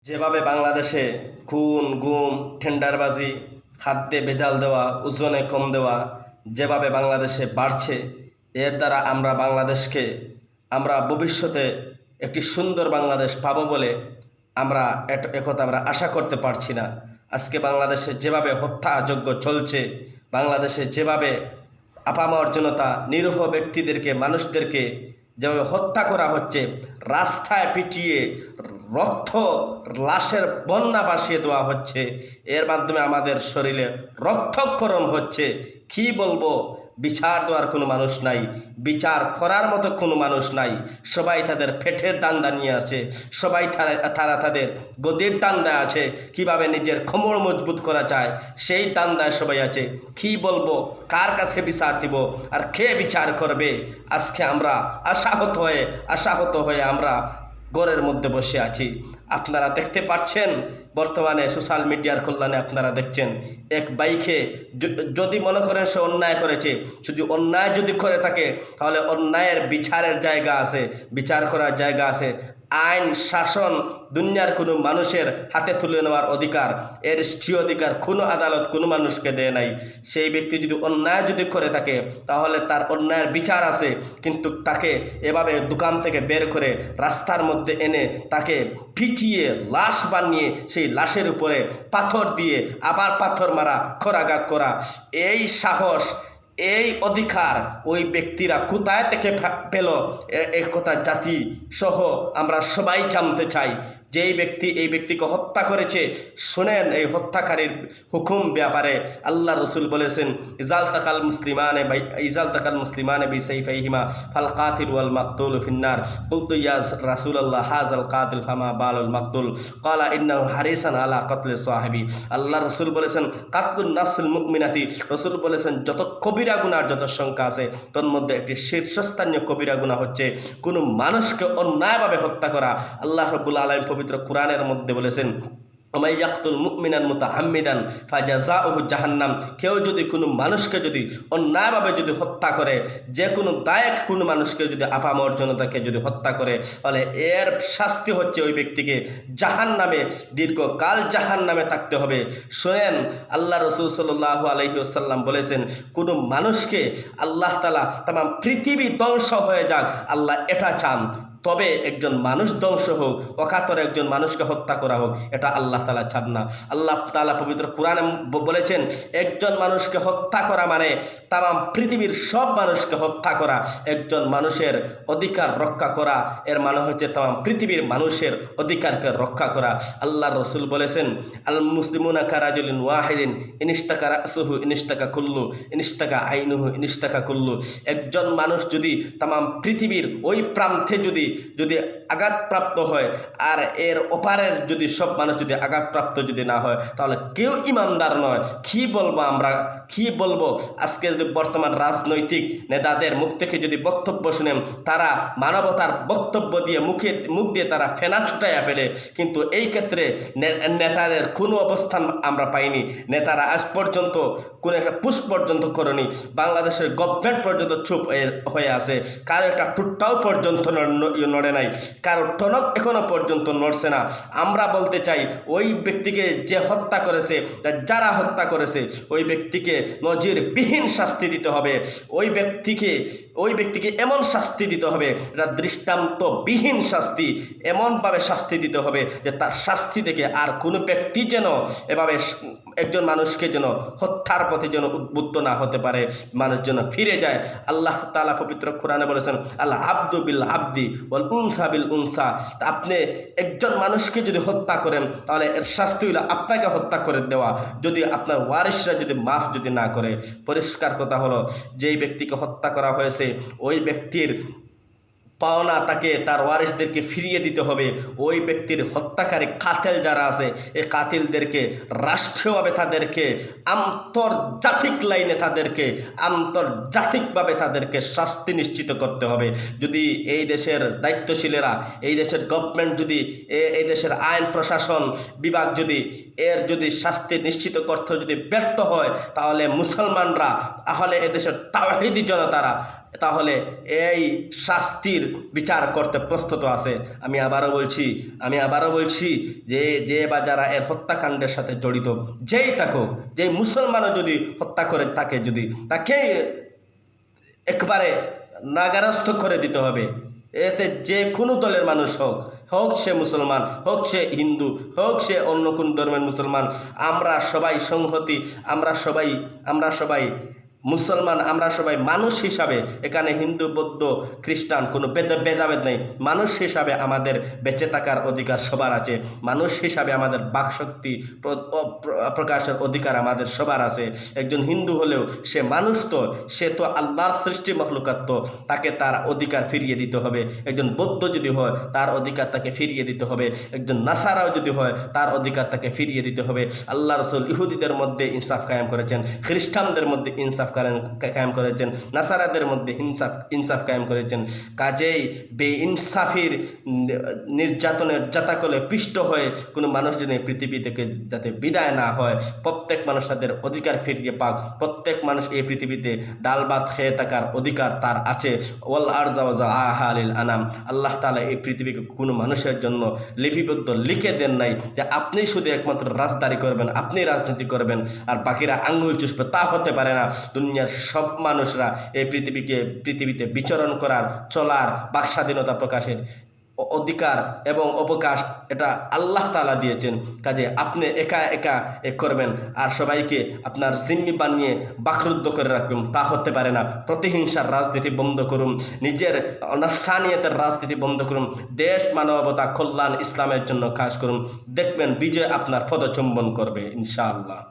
যেভাবে বাংলাদেশে খুন গুম টেন্ডারবাজি খাদ্যে ভেজাল দেওয়া ওজনে কম দেওয়া যেভাবে বাংলাদেশে বাড়ছে, এর দ্বারা আমরা ভবিষ্যতে একটি সুন্দর বাংলাদেশ পাবো বলে আমরা একথা আমরা আশা করতে পারছি না। আজকে বাংলাদেশে যেভাবে হত্যাযজ্ঞ চলছে, বাংলাদেশে যেভাবে আপামর জনতা নিরীহ ব্যক্তিদেরকে মানুষদেরকে যেভাবে হত্যা করা হচ্ছে, রাস্তায় পিটিয়ে রক্ত লাশের বন্যা ভাসিয়ে দেওয়া হচ্ছে, এর মাধ্যমে আমাদের শরীরে রক্তক্ষরণ হচ্ছে। কি বলবো, বিচার দেওয়ার কোনো মানুষ নাই, বিচার করার মতো কোনো মানুষ নাই। সবাই তাদের পেটের দান্দা নিয়ে আছে, সবাই তারা তাদের গদির দান্দায় আছে, কিভাবে নিজের কোমর মজবুত করা যায় সেই দান্দায় সবাই আছে। কি বলবো, কার কাছে বিচার দিব আর কে বিচার করবে? আজকে আমরা আশাহত হয়ে আমরা ঘরের মধ্যে বসে আছি। আপনারা দেখতে পাচ্ছেন, বর্তমানে সোশ্যাল মিডিয়ার কল্যাণে আপনারা দেখছেন এক বাইকে যদি মনে করেন সে অন্যায় করেছে, যদি অন্যায় যদি করে থাকে তাহলে অন্যায়ের বিচারের জায়গা আছে, বিচার করার জায়গা আছে। আইন শাসন দুনিয়ার কোনো মানুষের হাতে তুলে নেওয়ার অধিকার, এর স্ত্রী অধিকার কোনো আদালত কোনো মানুষকে দেয় নাই। সেই ব্যক্তি যদি অন্যায় যদি করে থাকে তাহলে তার অন্যায়ের বিচার আছে, কিন্তু তাকে এভাবে দোকান থেকে বের করে রাস্তার মধ্যে এনে তাকে পিটিয়ে লাশ বানিয়ে সেই লাশের উপরে পাথর দিয়ে আবার পাথর মারা, খরাঘাত করা, এই সাহস এই অধিকার ওই ব্যক্তিরা কোথায় থেকে পেল? এই কথা জাতি সহ আমরা সবাই জানতে চাই। যেই ব্যক্তি এই ব্যক্তিকে হত্যা করেছে, শুনেন এই হত্যাকারীর হুকুম ব্যাপারে আল্লাহ রসুল বলেছেন, ইজাল তাকাল মুসলিমানে বিসাইফাইহিমা ফাল কাতিল ওয়াল মাকতুল ফিন্নার। কুলতু ইয়া রাসূলুল্লাহ হাযাল কাতিল ফামা বালুল মাকতুল? ক্বালা ইন্নাহু হারিসান আলা কতলি সাহাবী। আল্লাহ রসুল বলেছেন, কাতলুন নাফসিল মুমিনাতি, রসুল বলেছেন যত কবিরা গুনার যত সংখ্যা আছে তোর মধ্যে একটি শীর্ষস্থানীয় কবিরা গুনাহ হচ্ছে কোনো মানুষকে অন্যায়ভাবে হত্যা করা। আল্লাহ রাব্বুল আলামিন পবিত্র কোরআনের মধ্যে বলেছেন, ইয়াকতুল মুমিনান মুতাআম্মিদান ফাজাযাউহু জাহান্নাম। কেউ যদি কোনো মানুষকে যদি অন্যায়ভাবে যদি হত্যা করে, যে কোনো দায়ক কোনো মানুষকে যদি আপামর জনতাকে যদি হত্যা করে, তাহলে এর শাস্তি হচ্ছে ওই ব্যক্তিকে জাহান্নামে দীর্ঘকাল জাহান্নামে থাকতে হবে। শোনেন, আল্লাহ রসুল সাল্লাল্লাহু আলাইহি ওয়াসাল্লাম বলেছেন, কোনো মানুষকে আল্লাহ তাআলা তামাম পৃথিবী ধ্বংস হয়ে যাক, আল্লাহ এটা চান। তবে একজন মানুষ ধ্বংস হোক, অকাতরে একজন মানুষকে হত্যা করা হোক, এটা আল্লাহ তাআলা চান না। আল্লাহ তাআলা পবিত্র কোরআনে বলেছেন, একজন মানুষকে হত্যা করা মানে তামাম পৃথিবীর সব মানুষকে হত্যা করা। একজন মানুষের অধিকার রক্ষা করা এর মানে হচ্ছে তামাম পৃথিবীর মানুষের অধিকারকে রক্ষা করা। আল্লাহ রসুল বলেছেন, আল মুসলিমুনা কারাজুলিন ওয়াহিদিন ইনিস্তাকা রাসুহু ইনিস্তাকা কুল্লু ইনিস্তাকা আইনুহু ইনিস্তাকা কুল্লু। একজন মানুষ যদি তামাম পৃথিবীর ওই প্রান্তে যদি আঘাতপ্রাপ্ত হয় আর এর ওপারের যদি সব মানুষ যদি আঘাতপ্রাপ্ত যদি না হয়, তাহলে কেউ ইমানদার নয়। কি বলবো আমরা, কি বলবো? আজকে যদি বর্তমান রাজনৈতিক নেতাদের মুখ থেকে যদি বক্তব্য শুনেন, তারা মানবতার বক্তব্য দিয়ে মুখ দিয়ে তারা ফেনা ছুটাইয়া ফেলে, কিন্তু এই ক্ষেত্রে নেতাদের কোনো অবস্থান আমরা পাইনি। নেতারা আজ পর্যন্ত কোনো একটা পুশ পর্যন্ত করেনি। বাংলাদেশের গভর্নমেন্ট পর্যন্ত চুপ হয়ে আছে, কারো একটা টুটটাও পর্যন্ত নড়ে নাই, কারো টনক এখনো পর্যন্ত নড়ছে না। আমরা বলতে চাই, ওই ব্যক্তিকে যে হত্যা করেছে, যারা হত্যা করেছে, ওই ব্যক্তিকে নজিরবিহীন শাস্তি দিতে হবে। ওই ব্যক্তিকে এমন শাস্তি দিতে হবে, এটা দৃষ্টান্তবিহীন শাস্তি, এমনভাবে শাস্তি দিতে হবে যে তার শাস্তি থেকে আর কোনো ব্যক্তি যেন এভাবে একজন মানুষকে যেন হত্যার পথে যেন উদ্বুদ্ধ না হতে পারে, মানুষ যেন ফিরে যায়। আল্লাহ তাআলা পবিত্র কোরআনে বলেছেন, আল্লাহ আব্দু বিল আব্দি ওয়াল উনসা বিল উনসা। আপনি একজন মানুষকে যদি হত্যা করেন, তাহলে এর শাস্তি হলো আপনাকে হত্যা করে দেওয়া, যদি আপনার ওয়ারিসরা যদি মাফ যদি না করে। পরিষ্কার কথা হলো, যেই ব্যক্তিকে হত্যা করা হয়েছে ওই ব্যক্তির পাওনা তাকে তার ওয়ারিসদেরকে ফিরিয়ে দিতে হবে। ওই ব্যক্তির হত্যাকারী কাতিল যারা আছে, এই কাতিলদেরকে রাষ্ট্রীয়ভাবে তাদেরকে আন্তর্জাতিক লাইনে আন্তর্জাতিকভাবে তাদেরকে শাস্তি নিশ্চিত করতে হবে। যদি এই দেশের দায়িত্বশীলেরা, এই দেশের গভর্নমেন্ট যদি এই দেশের আইন প্রশাসন বিভাগ যদি শাস্তি নিশ্চিত করতে যদি ব্যর্থ হয়, তাহলে মুসলমানরা, তাহলে এদেশের তাওহীদি জনতারা তাহলে এই শাস্তির বিচার করতে প্রস্তুত আছে। আমি আবারও বলছি যে বা যারা এর হত্যাকাণ্ডের সাথে জড়িত, যেই থাকুক, যেই মুসলমানও যদি হত্যা করে তাকে একবারে নাগারস্থ করে দিতে হবে। এতে যে কোনো দলের মানুষ হোক সে মুসলমান, হোক সে হিন্দু, হোক সে অন্য কোন ধর্মের মুসলমান, আমরা সবাই সংহতি, আমরা সবাই মুসলমান, আমরা সবাই মানুষ হিসাবে, এখানে হিন্দু বৌদ্ধ খ্রিস্টান কোনো ভেদাভেদ নেই। মানুষ হিসাবে আমাদের বেঁচে থাকার অধিকার সবার আছে। মানুষ হিসাবে আমাদের বাকশক্তি প্রকাশের অধিকার আমাদের সবার আছে। একজন হিন্দু হলেও সে মানুষ, তো সে তো আল্লাহর সৃষ্টি মখলুকাত, তো তাকে তার অধিকার ফিরিয়ে দিতে হবে। একজন বৌদ্ধ যদি হয় তার অধিকার তাকে ফিরিয়ে দিতে হবে। একজন নাসারাও যদি হয় তার অধিকার তাকে ফিরিয়ে দিতে হবে। আল্লাহ রসুল ইহুদিদের মধ্যে ইনসাফ কায়েম করেছেন, খ্রিস্টানদের মধ্যে ইনসাফ কায়েম করেছেন, নাসারাদের মধ্যে ইনসাফ কায়েম করেছেন। কাজেই বেইনসাফির নির্যাতনের জাতাকলে পিষ্ট হয়ে কোনো মানুষ যেন পৃথিবী থেকে যাতে বিদায় না হয়, প্রত্যেক মানুষ তাদের অধিকার ফিরিয়ে পাক। প্রত্যেক মানুষ এই পৃথিবীতে ডাল ভাত খেয়ে থাকার অধিকার তার আছে। ওয়াল আরযা ওয়াজআহালিল আনাম। আল্লাহ তাআলা এই পৃথিবীকে কোনো মানুষের জন্য লিপিবদ্ধ লিখে দেন নাই যে আপনি শুধু একমাত্র রাজদারি করবেন, আপনি রাজনীতি করবেন আর বাকিরা আঙ্গুল চুষবে। তা হতে পারে না। দুনিয়ার সব মানুষরা এই পৃথিবীতে বিচরণ করার, চলার, বাক স্বাধীনতা প্রকাশের অধিকার এবং অবকাশ এটা আল্লাহ তাআলা দিয়েছেন। কাজে আপনি একা করবেন আর সবাইকে আপনার জিম্মি বানিয়ে বাকরুদ্ধ করে রাখবেন, তা হতে পারে না। প্রতিহিংসার রাজনীতি বন্ধ করুন, নিজের নফসানিয়তের রাজনীতি বন্ধ করুন, দেশ মানবতা কল্যাণ ইসলামের জন্য কাজ করুন। দেখবেন বিজয় আপনার পদচুম্বন করবে ইনশাআল্লাহ।